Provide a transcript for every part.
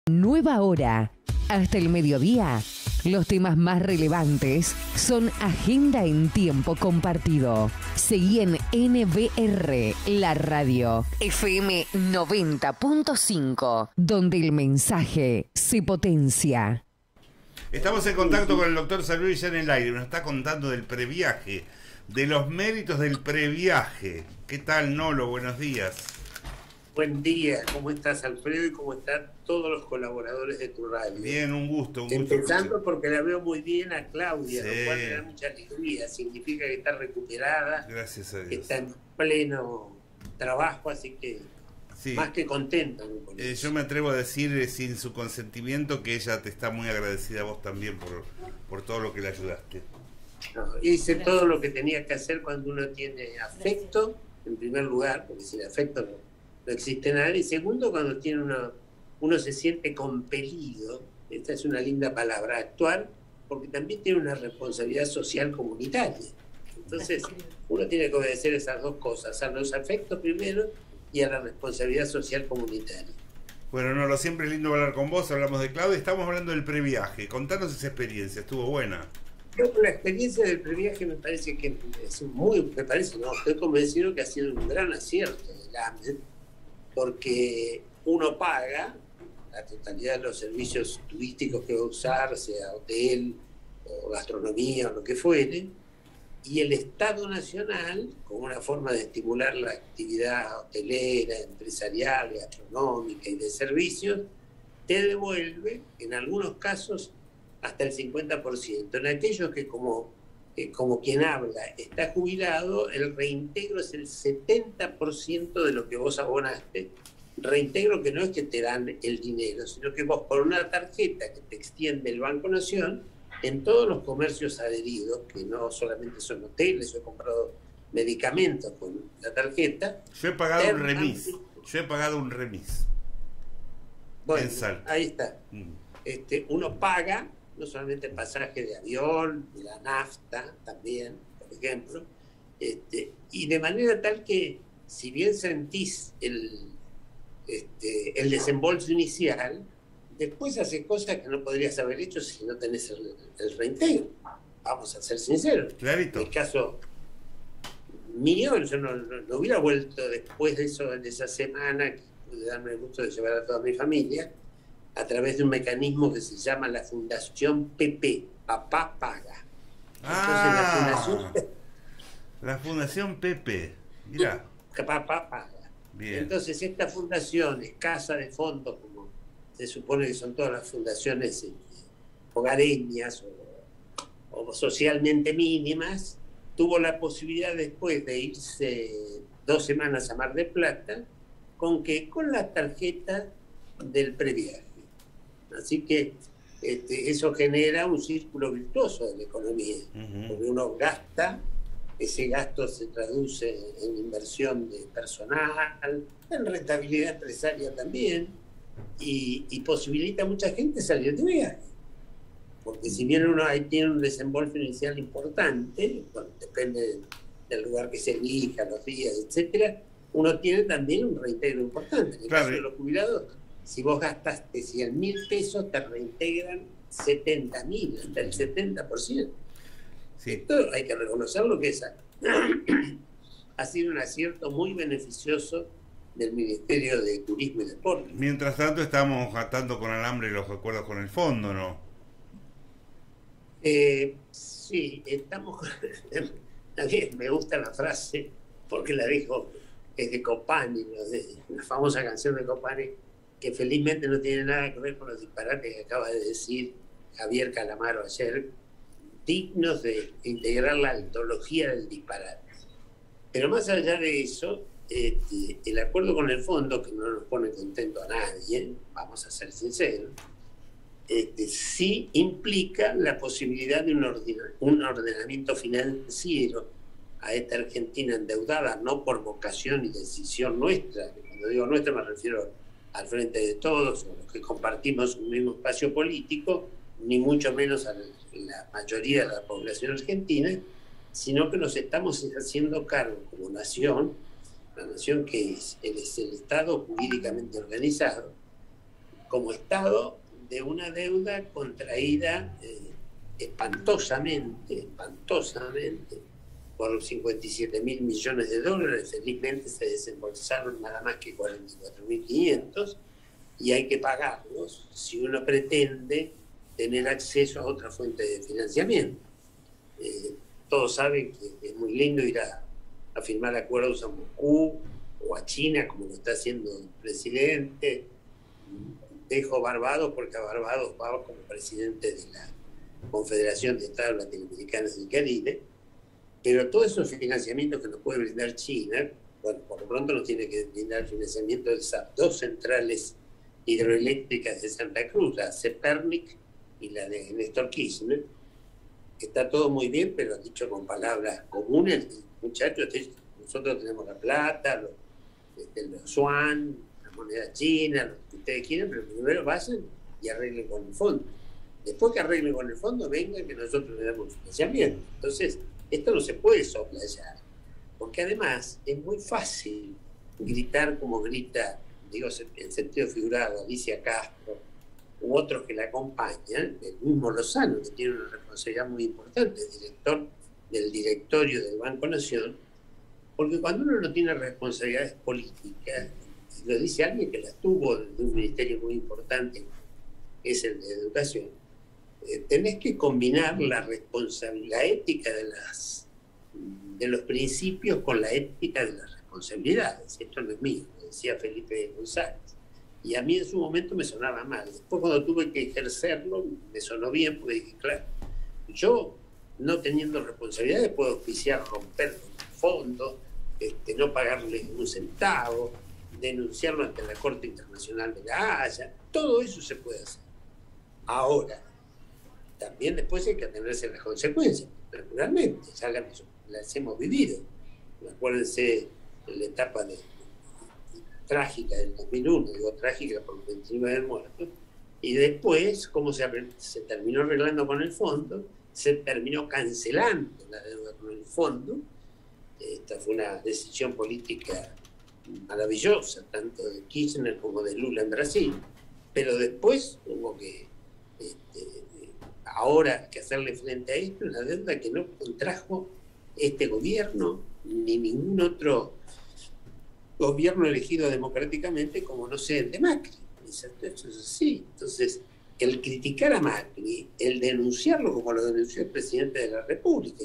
Nueva hora. Hasta el mediodía, los temas más relevantes son agenda en tiempo compartido. Seguí en NBR, la radio, FM 90.5, donde el mensaje se potencia. Estamos en contacto con el doctor Salud ya en el aire. Nos está contando del previaje, de los méritos del previaje. ¿Qué tal, Nolo? Buenos días. Buen día, ¿cómo estás, Alfredo? Y cómo están todos los colaboradores de tu radio. Bien, un gusto. Empezando porque la veo muy bien a Claudia, sí, lo cual me da mucha alegría. Significa que está recuperada. Gracias a Dios. Que está en pleno trabajo, así que sí, más que contenta. Yo me atrevo a decir, sin su consentimiento, que ella te está muy agradecida a vos también por todo lo que le ayudaste. No, hice todo lo que tenía que hacer cuando uno tiene afecto, en primer lugar, porque sin afecto no existe nada, y segundo, cuando tiene uno se siente compelido, esta es una linda palabra, actuar, porque también tiene una responsabilidad social comunitaria. Entonces, uno tiene que obedecer esas dos cosas, a los afectos primero y a la responsabilidad social comunitaria. Bueno, Nolo, siempre es lindo hablar con vos, hablamos de Claudia, estamos hablando del previaje. Contanos esa experiencia, ¿estuvo buena? La experiencia del previaje me parece que estoy convencido que ha sido un gran acierto del AMED, porque uno paga la totalidad de los servicios turísticos que va a usar, sea hotel o gastronomía o lo que fuere, y el Estado Nacional, como una forma de estimular la actividad hotelera, empresarial, gastronómica y de servicios, te devuelve, en algunos casos, hasta el 50%. En aquellos que como quien habla está jubilado, el reintegro es el 70% de lo que vos abonaste. Reintegro que no es que te dan el dinero, sino que vos por una tarjeta que te extiende el Banco Nación, en todos los comercios adheridos, que no solamente son hoteles, yo he comprado medicamentos con la tarjeta. Yo he pagado un remis. Bueno, ahí está. Uno paga no solamente el pasaje de avión, de la nafta también, por ejemplo, y de manera tal que si bien sentís el desembolso inicial, después haces cosas que no podrías haber hecho si no tenés el reintegro. Vamos a ser sinceros. Clarito. En el caso mío, yo no hubiera vuelto después de eso, de esa semana, que pude darme el gusto de llevar a toda mi familia, a través de un mecanismo que se llama la Fundación PP, Papá Paga. Entonces, la Fundación PP, mirá. Papá Paga. Bien. Entonces esta fundación, escasa de fondos, como se supone que son todas las fundaciones hogareñas o socialmente mínimas, tuvo la posibilidad después de irse 2 semanas a Mar del Plata, con la tarjeta del previaje. Así que eso genera un círculo virtuoso de la economía, porque uno gasta, ese gasto se traduce en inversión de personal, en rentabilidad empresaria también, y posibilita a mucha gente salir de viaje. Porque si bien uno ahí tiene un desembolso inicial importante, bueno, depende del lugar que se elija, los días, etcétera, uno tiene también un reintegro importante. En el caso de los jubilados, si vos gastaste 100.000 pesos, te reintegran 70.000, hasta el 70%. Sí. Esto hay que reconocerlo que ha sido un acierto muy beneficioso del Ministerio de Turismo y Deporte. Mientras tanto estamos atando con alambre los acuerdos con el fondo, ¿no? Sí, estamos con... También me gusta la frase, porque la dijo de Copani, la famosa canción de Copani, que felizmente no tiene nada que ver con los disparates que acaba de decir Javier Calamaro ayer, dignos de integrar la antología del disparate. Pero más allá de eso, el acuerdo con el fondo, que no nos pone contento a nadie, vamos a ser sinceros, sí implica la posibilidad de un ordenamiento financiero a esta Argentina endeudada, no por vocación y decisión nuestra. Cuando digo nuestra me refiero al frente de todos, o los que compartimos un mismo espacio político, ni mucho menos a la mayoría de la población argentina, sino que nos estamos haciendo cargo como nación, la nación que es el Estado jurídicamente organizado, como Estado de una deuda contraída espantosamente, por 57.000 millones de dólares. Felizmente se desembolsaron nada más que 44.500 y hay que pagarlos si uno pretende tener acceso a otra fuente de financiamiento. Todos saben que es muy lindo ir a firmar acuerdos a Moscú o a China, como lo está haciendo el presidente. Dejo Barbados porque a Barbados va como presidente de la Confederación de Estados Latinoamericanos del Caribe, pero todos esos financiamientos que nos puede brindar China, bueno, por lo pronto nos tiene que brindar financiamiento de esas dos centrales hidroeléctricas de Santa Cruz, la Cepernic y la de Néstor Kirchner. Está todo muy bien, pero dicho con palabras comunes, muchachos, nosotros tenemos la plata, los yuan, la moneda china, lo que ustedes quieran, pero primero vayan y arreglen con el fondo. Después que arreglen con el fondo, vengan que nosotros le damos financiamiento. Entonces, esto no se puede soslayar, porque además es muy fácil gritar como grita, digo en sentido figurado, Alicia Castro u otros que la acompañan, el mismo Lozano, que tiene una responsabilidad muy importante, director del directorio del Banco Nación, porque cuando uno no tiene responsabilidades políticas, lo dice alguien que las tuvo de un ministerio muy importante, que es el de Educación, tenés que combinar la responsabilidad, la ética de los principios con la ética de las responsabilidades. Esto no es mío, lo decía Felipe González. Y a mí en su momento me sonaba mal. Después cuando tuve que ejercerlo, me sonó bien, porque dije, claro, yo no teniendo responsabilidades puedo auspiciar romper el fondo, no pagarle un centavo, denunciarlo ante la Corte Internacional de la Haya, todo eso se puede hacer. Ahora, también después hay que atenerse a las consecuencias, naturalmente, ya las hemos vivido. Acuérdense de la etapa trágica del 2001, digo trágica por los 29 muertos, y después, como se terminó arreglando con el fondo, se terminó cancelando la deuda con el fondo. Esta fue una decisión política maravillosa, tanto de Kirchner como de Lula en Brasil, pero después hubo que ahora que hacerle frente a esto, una deuda que no contrajo este gobierno ni ningún otro gobierno elegido democráticamente, como no sé, el de Macri. Eso es así. Entonces, el criticar a Macri, el denunciarlo como lo denunció el presidente de la República,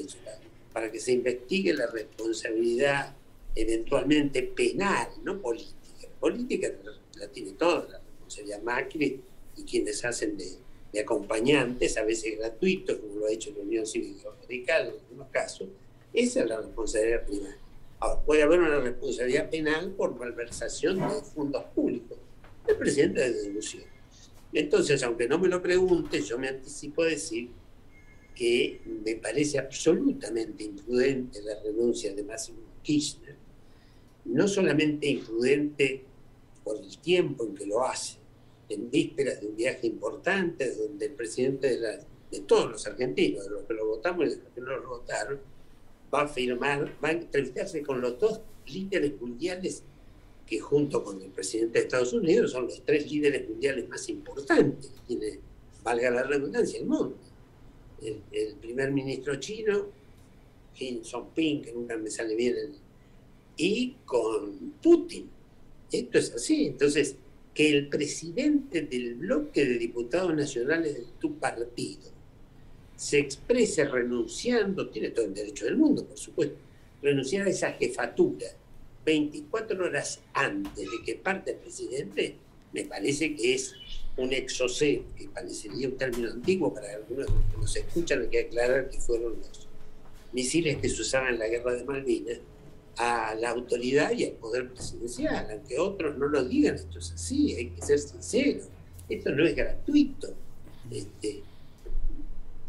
para que se investigue la responsabilidad eventualmente penal, no política. Política la tiene toda la responsabilidad Macri y quienes hacen de acompañantes, a veces gratuitos, como lo ha hecho la Unión Cívica Radical en algunos casos. Esa es la responsabilidad primaria. Ahora, puede haber una responsabilidad penal por malversación de fondos públicos. El presidente de denunció. Entonces, aunque no me lo pregunte, yo me anticipo a decir que me parece absolutamente imprudente la renuncia de Máximo Kirchner, no solamente imprudente por el tiempo en que lo hace, en vísperas de un viaje importante, donde el presidente de todos los argentinos, de los que lo votamos y de los que no lo votaron, va a entrevistarse con los dos líderes mundiales que junto con el presidente de Estados Unidos son los tres líderes mundiales más importantes que tiene, valga la redundancia, el mundo. El primer ministro chino, Xi Jinping, que nunca me sale bien, y con Putin. Esto es así. Entonces, que el presidente del bloque de diputados nacionales de tu partido se exprese renunciando, tiene todo el derecho del mundo, por supuesto, renunciar a esa jefatura 24 horas antes de que parte el presidente, me parece que es un exocé, que parecería un término antiguo para algunos que nos escuchan, hay que aclarar que fueron los misiles que se usaban en la guerra de Malvinas, a la autoridad y al poder presidencial, aunque otros no lo digan, esto es así, hay que ser sincero, esto no es gratuito.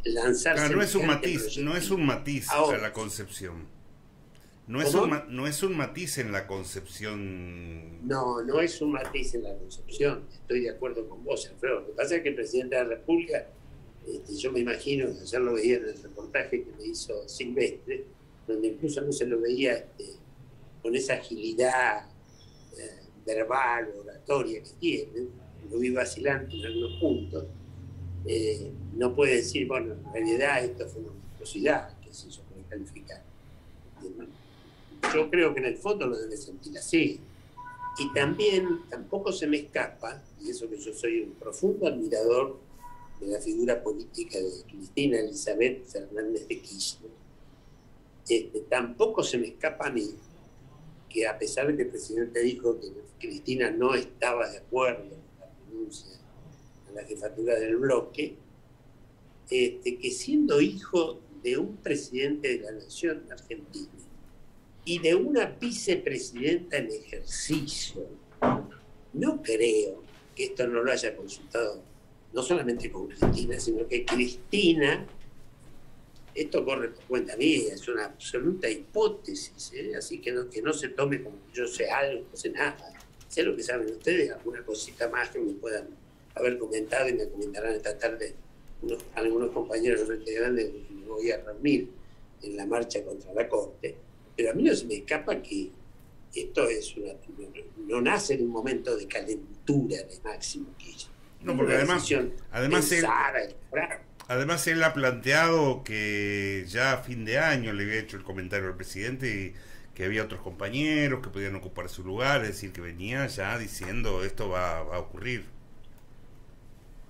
Lanzarse. Claro, no es un matiz ahora, a la concepción. No es un matiz en la concepción. No es un matiz en la concepción. Estoy de acuerdo con vos, Alfredo. Lo que pasa es que el presidente de la República, yo me imagino, ayer lo veía en el reportaje que me hizo Silvestre, donde incluso no se lo veía con esa agilidad verbal, oratoria que tiene, lo vi vacilante en algunos puntos, no puede decir, bueno, en realidad esto fue una monstruosidad, que se puede calificar. Yo creo que en el fondo lo debe sentir así. Y también, tampoco se me escapa, y eso que yo soy un profundo admirador de la figura política de Cristina Elizabeth Fernández de Kirchner, tampoco se me escapa a mí que, a pesar de que el presidente dijo que Cristina no estaba de acuerdo con la renuncia a la jefatura del bloque, que siendo hijo de un presidente de la nación argentina y de una vicepresidenta en ejercicio, no creo que esto no lo haya consultado no solamente con Cristina, sino que Cristina, esto corre por cuenta mía, es una absoluta hipótesis, así que no se tome como que yo sé algo, no sé nada. Sé lo que saben ustedes, alguna cosita más que me puedan haber comentado y me comentarán esta tarde algunos compañeros de Frente Grande que me voy a reunir en la marcha contra la Corte. Pero a mí no se me escapa que esto no nace en un momento de calentura de Máximo Kirchner. No, porque además él ha planteado que ya a fin de año le había hecho el comentario al presidente y que había otros compañeros que podían ocupar su lugar, es decir, que venía ya diciendo esto va a ocurrir.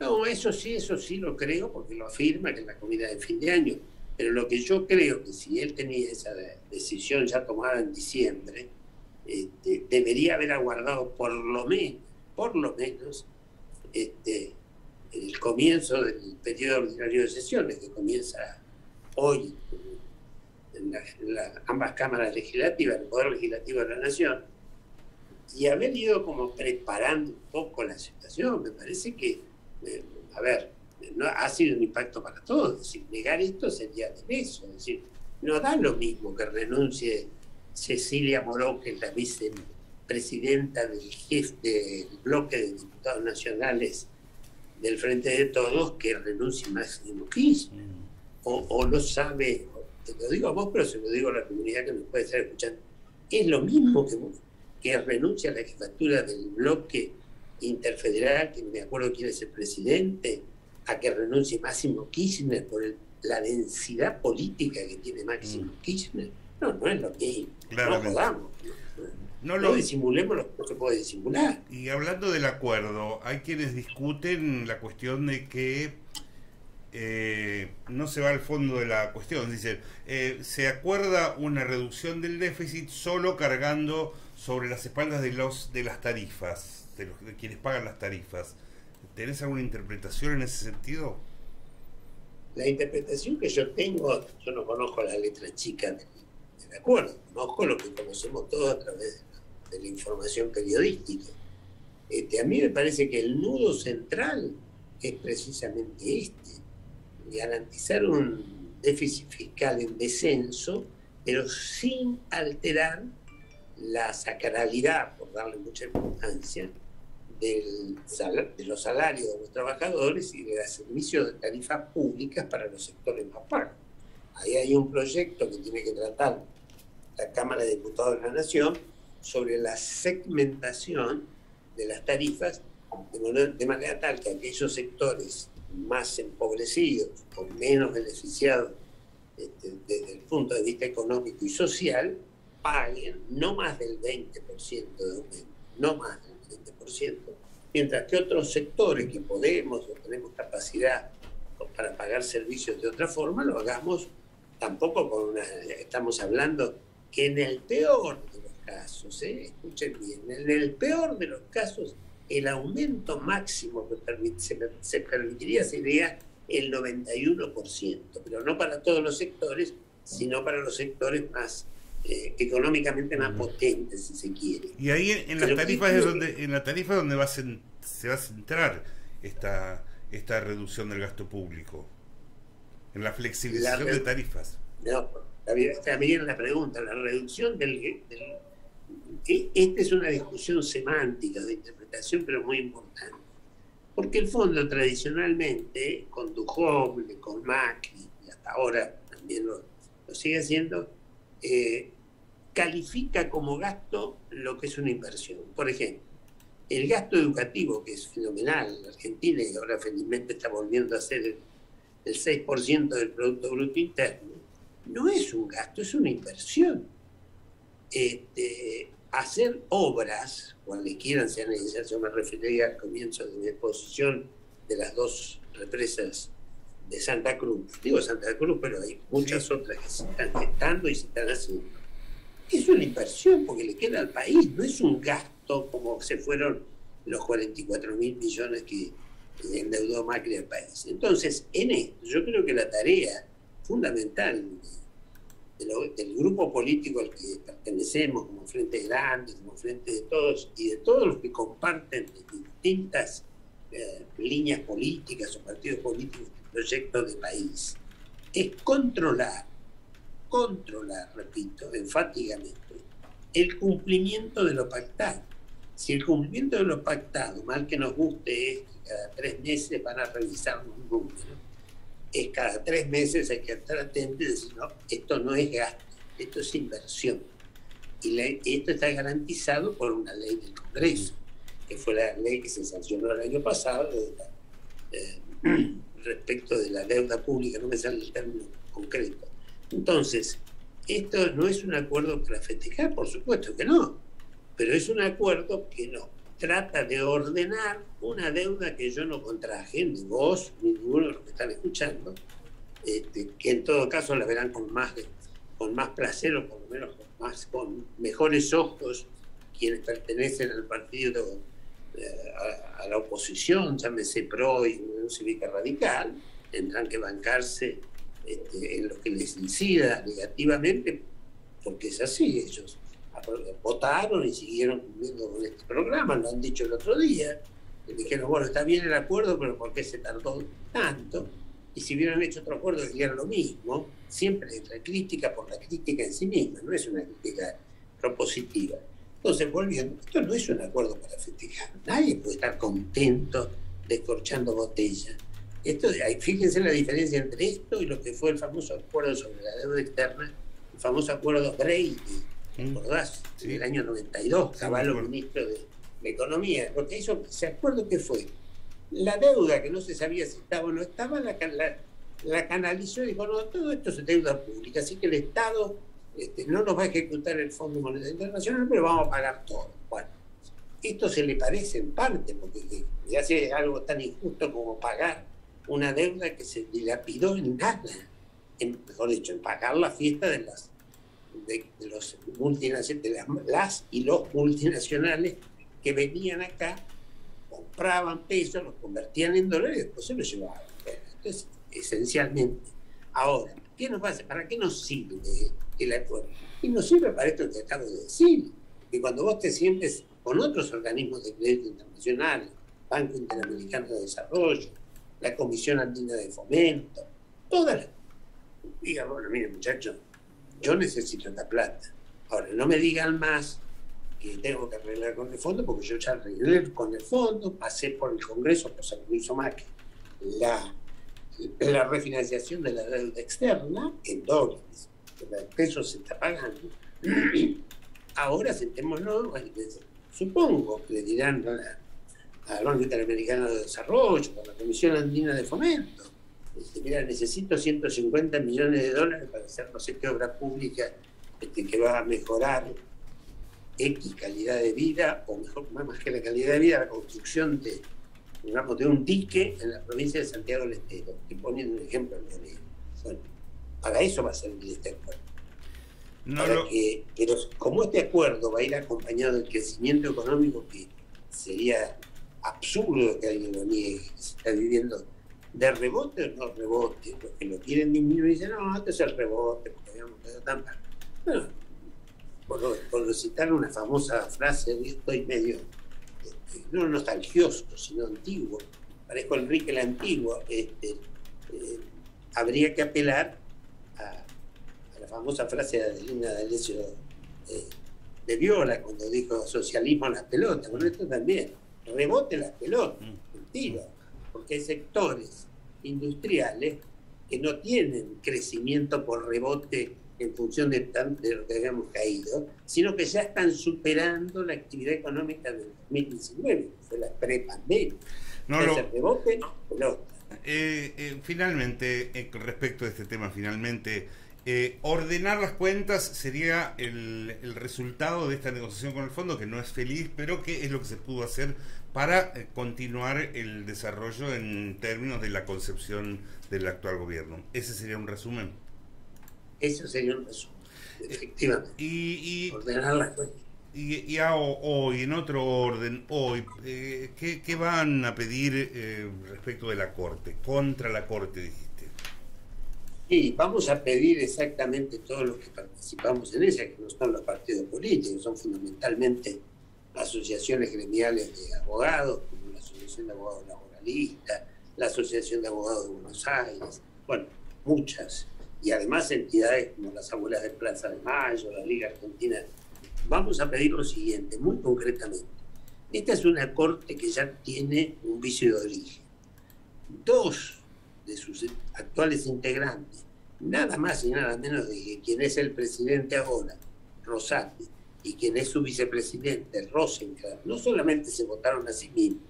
No, eso sí lo creo, porque lo afirma que en la comida de fin de año. Pero lo que yo creo que si él tenía esa decisión ya tomada en diciembre, debería haber aguardado por lo menos, el comienzo del periodo ordinario de sesiones, que comienza hoy en ambas cámaras legislativas, el Poder Legislativo de la Nación, y haber ido como preparando un poco la situación. Me parece que, no ha sido un impacto para todos. Es decir, negar esto sería de eso. Es decir, no da lo mismo que renuncie Cecilia Moró, que es la vicepresidenta del bloque de diputados nacionales del Frente de Todos, que renuncie Máximo Kirchner. O lo sabe, te lo digo a vos, pero se lo digo a la comunidad que nos puede estar escuchando. Es lo mismo que renuncie a la jefatura del bloque interfederal, que no me acuerdo quién es el presidente, a que renuncie Máximo Kirchner por la densidad política que tiene Máximo Kirchner. No es lo mismo. No podamos. No disimulemos lo que se puede disimular. Y hablando del acuerdo, hay quienes discuten la cuestión de que no se va al fondo de la cuestión. Dice, se acuerda una reducción del déficit solo cargando sobre las espaldas de las tarifas, de quienes pagan las tarifas. ¿Tenés alguna interpretación en ese sentido? La interpretación que yo tengo, yo no conozco la letra chica del acuerdo, conozco lo que conocemos todos a través de la información periodística. A mí me parece que el nudo central es precisamente garantizar un déficit fiscal en descenso, pero sin alterar la sacralidad, por darle mucha importancia, de los salarios de los trabajadores y de los servicios de tarifas públicas para los sectores más bajos. Ahí hay un proyecto que tiene que tratar la Cámara de Diputados de la Nación sobre la segmentación de las tarifas de manera tal que aquellos sectores más empobrecidos o menos beneficiados desde el punto de vista económico y social paguen no más del 20% de aumento, no más del 20%, mientras que otros sectores que podemos o tenemos capacidad para pagar servicios de otra forma, lo hagamos tampoco estamos hablando que en el peor de los casos, escuchen bien, en el peor de los casos, el aumento máximo que se permitiría sería el 91%, pero no para todos los sectores, sino para los sectores más económicamente más potentes, si se quiere. Y ahí en las tarifas es donde se va a centrar esta reducción del gasto público, en la flexibilización de tarifas. No, está bien la pregunta, la reducción esta es una discusión semántica de interpretación, pero muy importante, porque el fondo tradicionalmente con Duhovne, con Macri, y hasta ahora también lo sigue haciendo, califica como gasto lo que es una inversión. Por ejemplo, El gasto educativo, que es fenomenal en Argentina y ahora felizmente está volviendo a ser el 6% del Producto Bruto Interno, no es un gasto, es una inversión. Hacer obras, cualesquiera sean necesarias, yo me referiría al comienzo de mi exposición de las 2 represas de Santa Cruz. Digo Santa Cruz, pero hay muchas otras que se están gestando y se están haciendo. Es una inversión porque le queda al país, no es un gasto como se fueron los 44.000 millones que endeudó Macri al país. Entonces, en esto, yo creo que la tarea fundamental del grupo político al que pertenecemos, como Frente Grande, como Frente de Todos, y de todos los que comparten distintas líneas políticas o partidos políticos, proyectos de país, es controlar, repito, enfáticamente, el cumplimiento de lo pactado. Si el cumplimiento de lo pactado, mal que nos guste, es que cada 3 meses van a revisar un número, es cada 3 meses hay que estar atento y decir, no, esto no es gasto, esto es inversión. Y esto está garantizado por una ley del Congreso, que fue la ley que se sancionó el año pasado respecto de la deuda pública, no me sale el término concreto. Entonces, esto no es un acuerdo para festejar, por supuesto que no, pero es un acuerdo que no trata de ordenar una deuda que yo no contraje, ni vos, ni ninguno de los que están escuchando, que en todo caso la verán con más placer, o por lo menos con mejores ojos quienes pertenecen al partido, a la oposición, llámese PRO y Unión Cívica Radical, tendrán que bancarse en lo que les incida negativamente, porque es así, ellos votaron y siguieron cumpliendo con este programa, lo han dicho el otro día, dijeron, bueno, está bien el acuerdo, pero ¿por qué se tardó tanto? Y si hubieran hecho otro acuerdo dirían lo mismo, siempre la crítica por la crítica en sí misma, no es una crítica propositiva. Entonces, volviendo, esto no es un acuerdo para festejar, nadie puede estar contento descorchando botellas. Fíjense la diferencia entre esto y lo que fue el famoso acuerdo sobre la deuda externa, el famoso acuerdo Brady, ¿recordás? Sí. En el año 92, Cavallo, ministro de Economía. Lo que hizo ese acuerdo, ¿qué fue? La deuda, que no se sabía si estaba o no estaba, la canalizó y dijo, no, todo esto es deuda pública, así que el Estado no nos va a ejecutar el Fondo Monetario Internacional, pero vamos a pagar todo. Bueno, esto se le parece en parte, porque le hace algo tan injusto como pagar una deuda que se dilapidó en nada, mejor dicho, en pagar la fiesta de los multinacionales, de las y los multinacionales que venían acá, compraban pesos, los convertían en dólares y después se los llevaban. Entonces, esencialmente, ahora, ¿qué nos pasa? ¿Para qué nos sirve el acuerdo? Y nos sirve para esto que acabo de decir, que cuando vos te sientes con otros organismos de crédito internacional, Banco Interamericano de Desarrollo, la Comisión Andina de Fomento, todas las... Digan, bueno, mire muchachos, yo necesito esta plata. Ahora, no me digan más que tengo que arreglar con el fondo, porque yo ya arreglé con el fondo, pasé por el Congreso, cosa que no hizo Macri, la refinanciación de la deuda externa en dólares. El peso se está pagando. Ahora sentémonos, supongo que le dirán al Banco Interamericano de Desarrollo, a la Comisión Andina de Fomento, mira, necesito 150 millones de dólares para hacer no sé qué obra pública que va a mejorar X calidad de vida, o mejor, más que la calidad de vida, la construcción de un dique en la provincia de Santiago del Estero, que poniendo un ejemplo en Bolivia. Bueno, para eso va a servir este acuerdo. Pero como este acuerdo va a ir acompañado del crecimiento económico, que sería absurdo que alguien lo niegue, que se está viviendo de rebote o no rebote, los que lo quieren disminuir dicen, no, esto es el rebote, porque habíamos quedado tan mal. Bueno, por citar una famosa frase, hoy estoy medio, no nostalgioso, sino antiguo, parezco Enrique el Antiguo, habría que apelar a la famosa frase de Adelina D'Alessio de Viola, cuando dijo socialismo en las pelotas. Bueno, esto también, rebote las pelotas, mentira, porque hay sectores industriales que no tienen crecimiento por rebote en función de lo que habíamos caído, sino que ya están superando la actividad económica del 2019, que fue la pre-pandemia. No, Entonces, rebote, pelota. Finalmente, respecto a este tema, ordenar las cuentas sería el resultado de esta negociación con el fondo, que no es feliz, pero que es lo que se pudo hacer para continuar el desarrollo en términos de la concepción del actual gobierno. ¿Ese sería un resumen? Eso sería un resumen, efectivamente. Ordenar las cuentas. Y hoy, en otro orden, ¿qué van a pedir respecto de la Corte? Contra la Corte, dijiste. Sí, vamos a pedir exactamente todos los que participamos en ella, que no son los partidos políticos, son fundamentalmente asociaciones gremiales de abogados, como la Asociación de Abogados Laboralistas, la Asociación de Abogados de Buenos Aires, bueno, muchas, y además entidades como las Abuelas de Plaza de Mayo, la Liga Argentina. Vamos a pedir lo siguiente, muy concretamente. Esta es una corte que ya tiene un vicio de origen. Dos de sus actuales integrantes, nada más y nada menos de que quien es el presidente ahora, Rosati, y quien es su vicepresidente, Rosenkrantz, no solamente se votaron a sí mismos,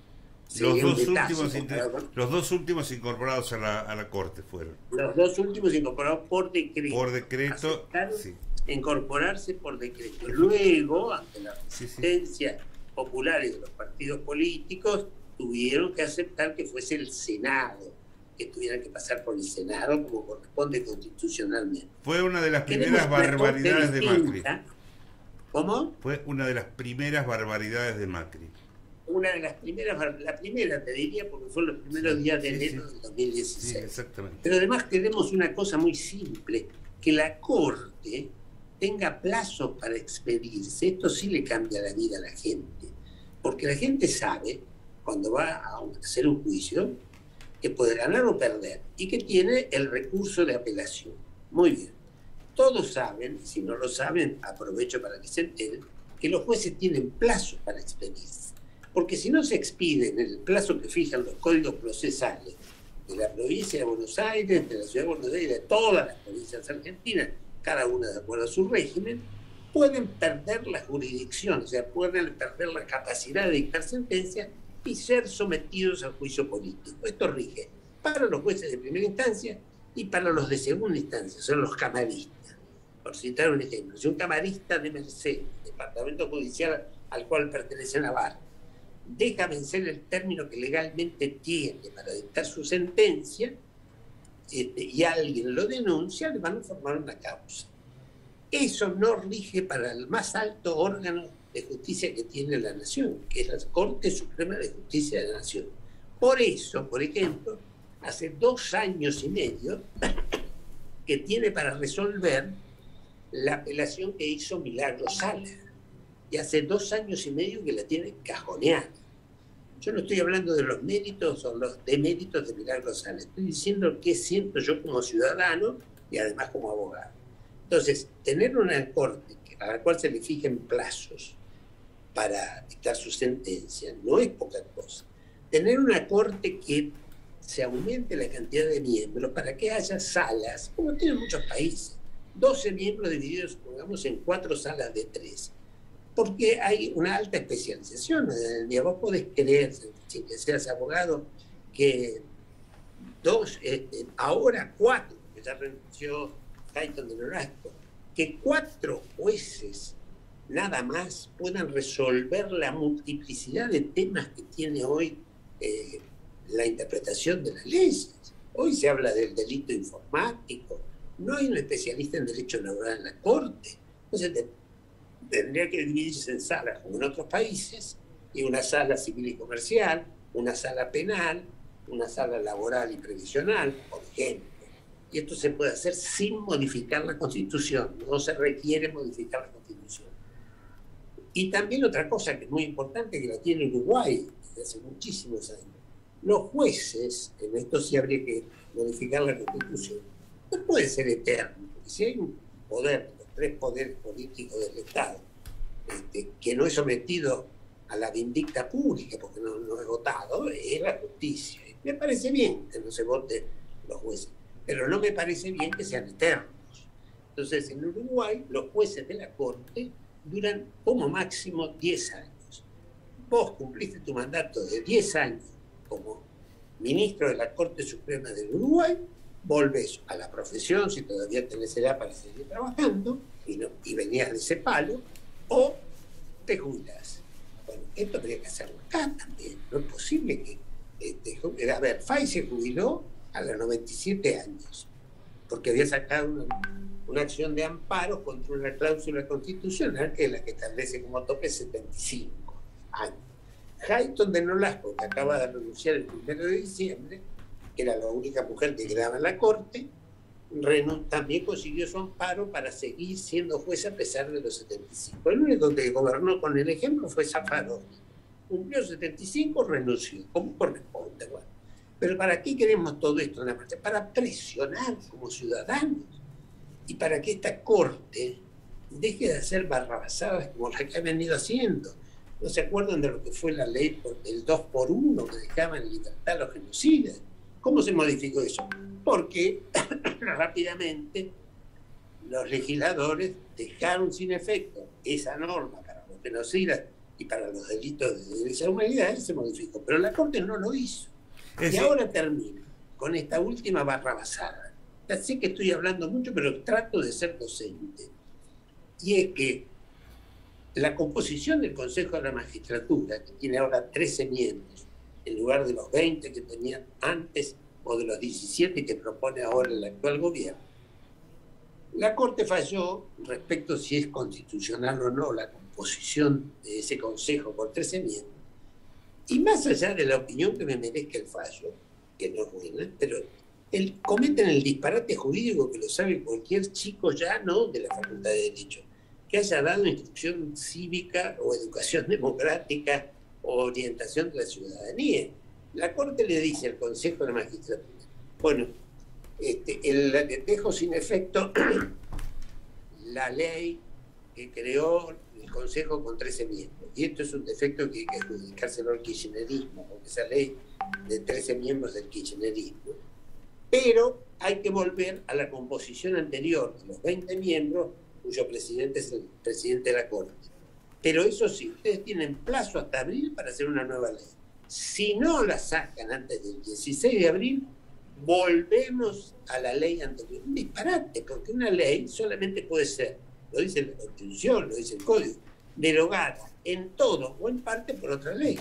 los dos últimos incorporados a la Corte fueron. Los dos últimos incorporados por decreto. Por decreto, sí. Incorporarse por decreto. Luego, ante la resistencia popular y de los partidos políticos, tuvieron que aceptar que fuese el Senado, que tuvieran que pasar por el Senado como corresponde constitucionalmente. Fue una de las primeras barbaridades de Macri. ¿Cómo? Fue una de las primeras barbaridades de Macri. Una de las primeras, la primera te diría, porque fue los primeros días de enero del 2016. Sí, exactamente. Pero además queremos una cosa muy simple, que la Corte tenga plazos para expedirse. Esto sí le cambia la vida a la gente, porque la gente sabe, cuando va a hacer un juicio, que puede ganar o perder, y que tiene el recurso de apelación. Muy bien. Todos saben, y si no lo saben, aprovecho para que se enteren, que los jueces tienen plazos para expedirse. Porque si no se expiden en el plazo que fijan los códigos procesales de la provincia de Buenos Aires, de la ciudad de Buenos Aires, de todas las provincias argentinas, cada una de acuerdo a su régimen, pueden perder la jurisdicción, o sea, pueden perder la capacidad de dictar sentencias y ser sometidos al juicio político. Esto rige para los jueces de primera instancia y para los de segunda instancia, son los camaristas. Por citar un ejemplo, si un camarista de Mercedes, departamento judicial al cual pertenece Navarra, deja vencer el término que legalmente tiene para dictar su sentencia, y alguien lo denuncia, le van a formar una causa. Eso no rige para el más alto órgano de justicia que tiene la nación, que es la Corte Suprema de Justicia de la Nación. Por eso, por ejemplo, hace 2 años y medio que tiene para resolver la apelación que hizo Milagro Sala, y hace 2 años y medio que la tiene cajoneada. Yo no estoy hablando de los méritos o los deméritos de Milagro Sala, estoy diciendo qué siento yo como ciudadano y además como abogado. Entonces, tener una corte a la cual se le fijen plazos para dictar su sentencia no es poca cosa. Tener una corte que se aumente la cantidad de miembros para que haya salas, como tienen muchos países, 12 miembros divididos, supongamos, en 4 salas de 3. Porque hay una alta especialización. Vos podés creer, sin que seas abogado, que ahora 4, que ya renunció Cayton de Nolasco, que 4 jueces nada más puedan resolver la multiplicidad de temas que tiene hoy la interpretación de las leyes. Hoy se habla del delito informático, no hay un especialista en derecho laboral en la Corte. Entonces tendría que dividirse en salas como en otros países, y una sala civil y comercial, una sala penal, una sala laboral y previsional, por ejemplo. Y esto se puede hacer sin modificar la Constitución, no se requiere modificar la Constitución. Y también otra cosa que es muy importante, que la tiene Uruguay desde hace muchísimos años. Los jueces, en esto sí habría que modificar la Constitución, no puede ser eterno, porque si hay un poder, los 3 poderes políticos del Estado, que no es sometido a la vindicta pública, porque no es votado, es la justicia. Y me parece bien que no se voten los jueces, pero no me parece bien que sean eternos. Entonces, en Uruguay, los jueces de la Corte duran como máximo 10 años. Vos cumpliste tu mandato de 10 años como ministro de la Corte Suprema del Uruguay, volvés a la profesión, si todavía tenés edad para seguir trabajando, y venías de ese palo, o te jubilás. Bueno, esto habría que hacerlo acá también. No es posible que... a ver, Fay se jubiló a los 97 años, porque había sacado una acción de amparo contra una cláusula constitucional que es la que establece como tope 75 años. Hayton de Nolasco, que acaba de renunciar el 1 de diciembre, que era la única mujer que quedaba en la Corte, también consiguió su amparo para seguir siendo jueza a pesar de los 75. El único que gobernó con el ejemplo fue Zaffaroni. Cumplió 75, renunció, como corresponde. Bueno. Pero ¿para qué queremos todo esto en la parte? Para presionar como ciudadanos y para que esta Corte deje de hacer barrabasadas como la que ha venido haciendo. ¿No se acuerdan de lo que fue la ley del 2x1 que dejaban en libertad a los genocidas? ¿Cómo se modificó eso? Porque rápidamente los legisladores dejaron sin efecto esa norma para los genocidas y para los delitos de lesa humanidad, se modificó. Pero la Corte no lo hizo. Y ahora termina con esta última barrabasada. Ya sé que estoy hablando mucho, pero trato de ser docente. Y es que la composición del Consejo de la Magistratura, que tiene ahora 13 miembros, en lugar de los 20 que tenían antes o de los 17 que propone ahora el actual gobierno, la Corte falló respecto si es constitucional o no la composición de ese Consejo por 13 miembros. Y más allá de la opinión que me merezca el fallo, que no es buena, pero cometen el disparate jurídico que lo sabe cualquier chico ya no de la Facultad de Derecho, que haya dado instrucción cívica o educación democrática o orientación de la ciudadanía. La Corte le dice al Consejo de la Magistratura, bueno, dejo sin efecto la ley que creó el Consejo con 13 miembros. Y esto es un defecto que hay que adjudicárselo al kirchnerismo, porque esa ley de 13 miembros del kirchnerismo. Pero hay que volver a la composición anterior de los 20 miembros, cuyo presidente es el presidente de la Corte. Pero eso sí, ustedes tienen plazo hasta abril para hacer una nueva ley. Si no la sacan antes del 16 de abril, volvemos a la ley anterior. Un disparate, porque una ley solamente puede ser, lo dice la Constitución, lo dice el Código, derogada en todo o en parte por otra ley.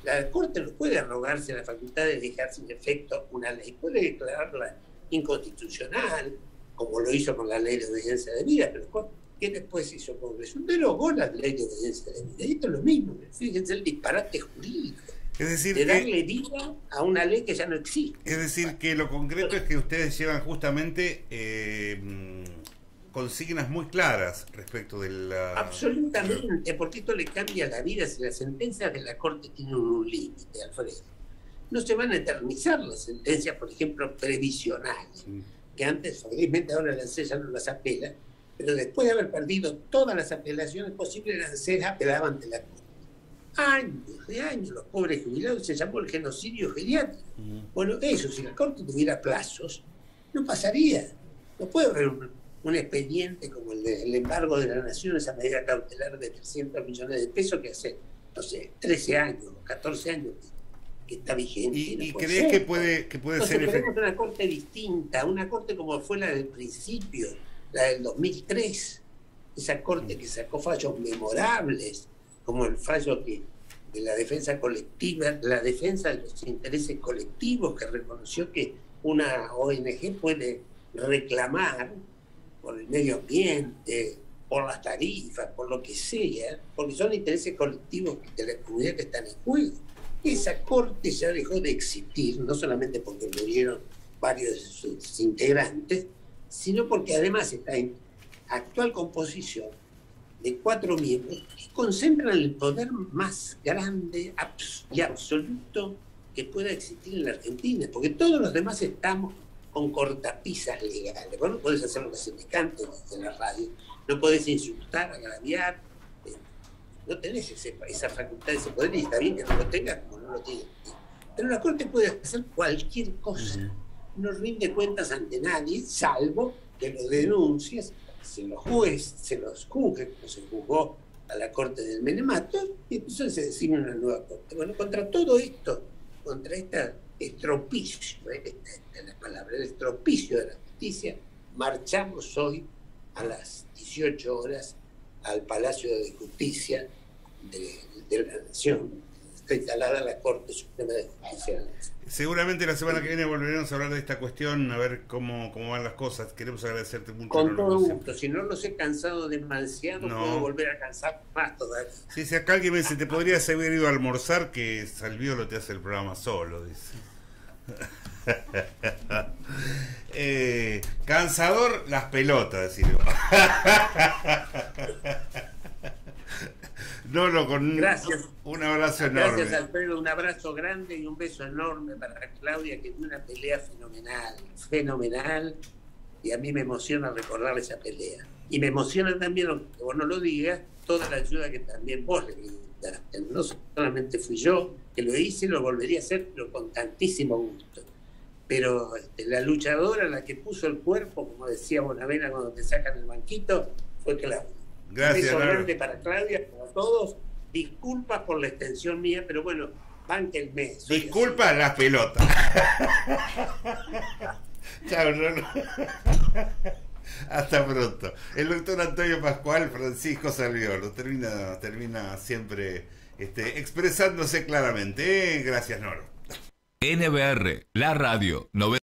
La Corte no puede arrogarse la facultad de dejar sin efecto una ley, puede declararla inconstitucional, como lo hizo con la ley de obediencia de vida, pero ¿qué después hizo Congreso? Derogó la ley de obediencia de vida. Y esto es lo mismo, fíjense el disparate jurídico. Es decir, de darle vida a una ley que ya no existe. Es decir, que lo concreto es que ustedes llevan justamente consignas muy claras respecto de la... Absolutamente, porque esto le cambia la vida. Si las sentencias de la Corte tienen un límite, Alfredo, no se van a eternizar las sentencias, por ejemplo, previsionales, que antes, felizmente ahora la ANSES ya no las apela, pero después de haber perdido todas las apelaciones posibles, la ANSES apelaba ante la Corte. Años de años, los pobres jubilados, se llamó el genocidio geriátrico. Bueno, eso, si la Corte tuviera plazos, no pasaría. No puede haber un expediente como el embargo de la Nación, esa medida cautelar de 300 millones de pesos que hace, no sé, 13 años, 14 años que está vigente. ¿Y crees que puede ser queremos una Corte distinta, una Corte como fue la del principio, la del 2003, esa Corte que sacó fallos memorables, como el fallo de la defensa colectiva, la defensa de los intereses colectivos, que reconoció que una ONG puede reclamar por el medio ambiente, por las tarifas, por lo que sea, porque son intereses colectivos de la comunidad que están en juego. Esa Corte ya dejó de existir, no solamente porque murieron varios de sus integrantes, sino porque además está en actual composición de 4 miembros que concentran el poder más grande y absoluto que pueda existir en la Argentina, porque todos los demás estamos con cortapisas legales. Vos no podés hacer lo que se te cante en la radio, no podés insultar, agraviar, no tenés esa facultad, ese poder, y está bien que no lo tengas como no lo tienes. Pero la Corte puede hacer cualquier cosa, no rinde cuentas ante nadie, salvo que lo denuncies se los juzgue, como se juzgó a la corte del Menemato, y entonces se designa una nueva corte. Bueno, contra todo esto, contra este estropicio, esta es la palabra, el estropicio de la justicia, marchamos hoy a las 18 horas al Palacio de Justicia de la Nación. Está instalada la Corte Suprema de Justicia de la Nación. Seguramente la semana que viene volveremos a hablar de esta cuestión, a ver cómo van las cosas. Queremos agradecerte mucho. Con todo gusto. Si no los he cansado demasiado, no puedo volver a cansar más todavía. Sí, si acá alguien me dice, te podrías haber ido a almorzar, que Salviolo te hace el programa solo, dice. Cansador, las pelotas, decirlo. No, con gracias. Un abrazo enorme. Gracias, Alfredo, un abrazo grande y un beso enorme para Claudia, que tiene una pelea fenomenal, y a mí me emociona recordar esa pelea. Y me emociona también, aunque vos no lo digas, toda la ayuda que también vos le brindaste. No solamente fui yo que lo hice, lo volvería a hacer, pero con tantísimo gusto. Pero la luchadora, la que puso el cuerpo, como decía Bonavena cuando te sacan el banquito, fue Claudia. Gracias. Un beso grande para Claudia, para todos. Disculpas por la extensión mía, pero bueno, bánquenme. Disculpa las pelotas. Chao, no. Hasta pronto. El doctor Antonio Pascual, Francisco Salviolo, termina siempre expresándose claramente. Gracias, Noro. NBR, la radio 90.